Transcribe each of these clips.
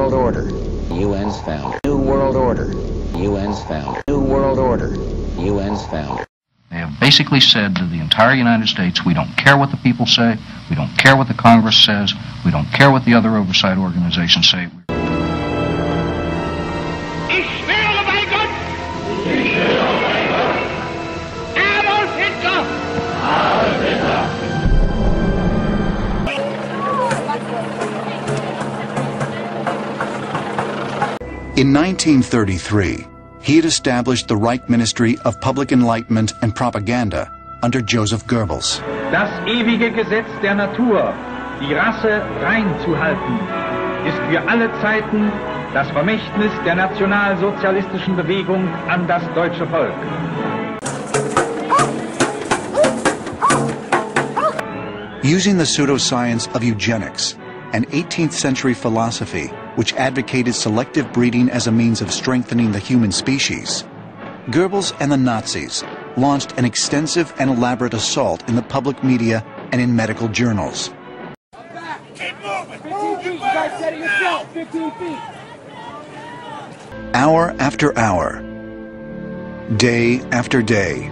World Order, UN's founder. New World Order, UN's founder. New World Order, UN's founder. They have basically said to the entire United States, we don't care what the people say, we don't care what the Congress says, we don't care what the other oversight organizations say. Ich schwöre bei Gott! Ich schwöre bei Gott! Adolf Hitler! Adolf Hitler! In 1933, he had established the Reich Ministry of Public Enlightenment and Propaganda under Joseph Goebbels. Das ewige Gesetz der Natur, die Rasse rein zu halten, ist für alle Zeiten das Vermächtnis der nationalsozialistischen Bewegung an das deutsche Volk. Using the pseudoscience of eugenics, an 18th century philosophy which advocated selective breeding as a means of strengthening the human species, Goebbels and the Nazis launched an extensive and elaborate assault in the public media and in medical journals. Keep moving! 15 feet! You guys said it yourself! 15 feet! Hour after hour, day after day,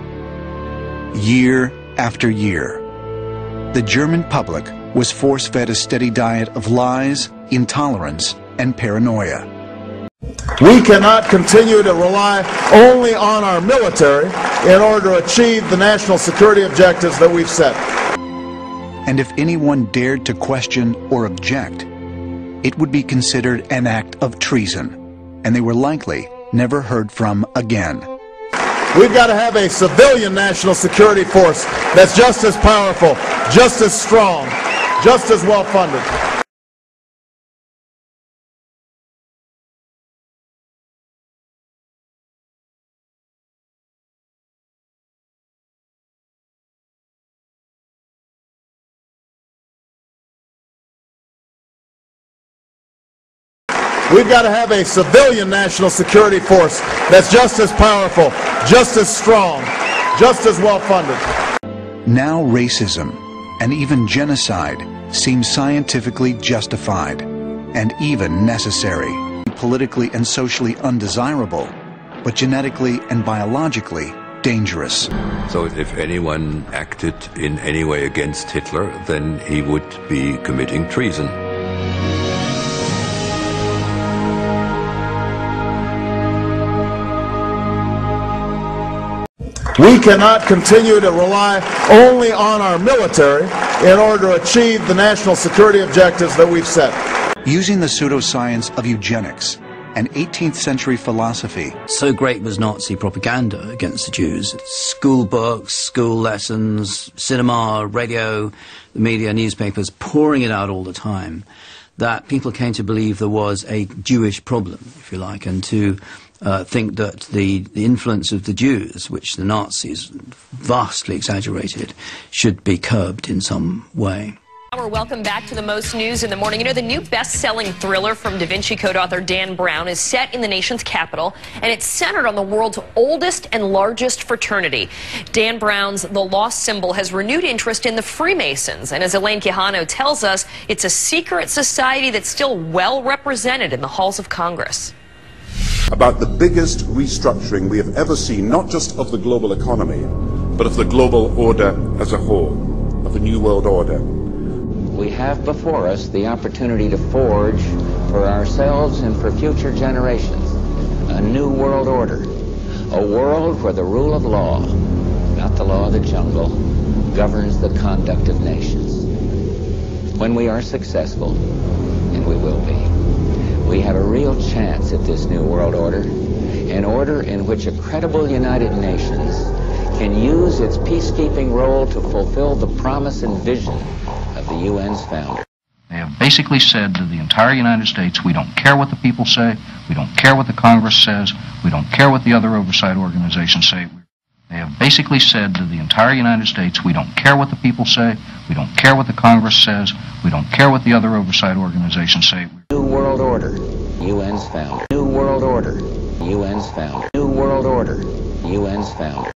year after year, the German public was force-fed a steady diet of lies, intolerance, and paranoia. We cannot continue to rely only on our military in order to achieve the national security objectives that we've set. And if anyone dared to question or object, it would be considered an act of treason, and they were likely never heard from again. We've got to have a civilian national security force that's just as powerful, just as strong, just as well funded. We've got to have a civilian national security force that's just as powerful, just as strong, just as well funded. Now racism and even genocide seem scientifically justified and even necessary, politically and socially undesirable, but genetically and biologically dangerous. So if anyone acted in any way against Hitler, then he would be committing treason. We cannot continue to rely only on our military in order to achieve the national security objectives that we've set. Using the pseudoscience of eugenics, an 18th century philosophy. So great was Nazi propaganda against the Jews. School books, school lessons, cinema, radio, the media, newspapers, pouring it out all the time, that people came to believe there was a Jewish problem, if you like, and to think that the influence of the Jews, which the Nazis vastly exaggerated, should be curbed in some way. Welcome back to the most news in the morning. You know, the new best-selling thriller from Da Vinci Code author Dan Brown is set in the nation's capital, and it's centered on the world's oldest and largest fraternity. Dan Brown's The Lost Symbol has renewed interest in the Freemasons, and as Elaine Quijano tells us, it's a secret society that's still well represented in the halls of Congress. About the biggest restructuring we have ever seen, not just of the global economy, but of the global order as a whole, of the New World Order. We have before us the opportunity to forge for ourselves and for future generations a new world order, a world where the rule of law, not the law of the jungle, governs the conduct of nations. When we are successful, and we will be, we have a real chance at this new world order, an order in which a credible United Nations can use its peacekeeping role to fulfill the promise and vision of the UN's founder. They have basically said to the entire United States, we don't care what the people say, we don't care what the Congress says, we don't care what the other oversight organizations say. They have basically said to the entire United States, we don't care what the people say, we don't care what the Congress says, we don't care what the other oversight organizations say. New World Order, UN's founder. New World Order, UN's founder. New World Order, UN's founder.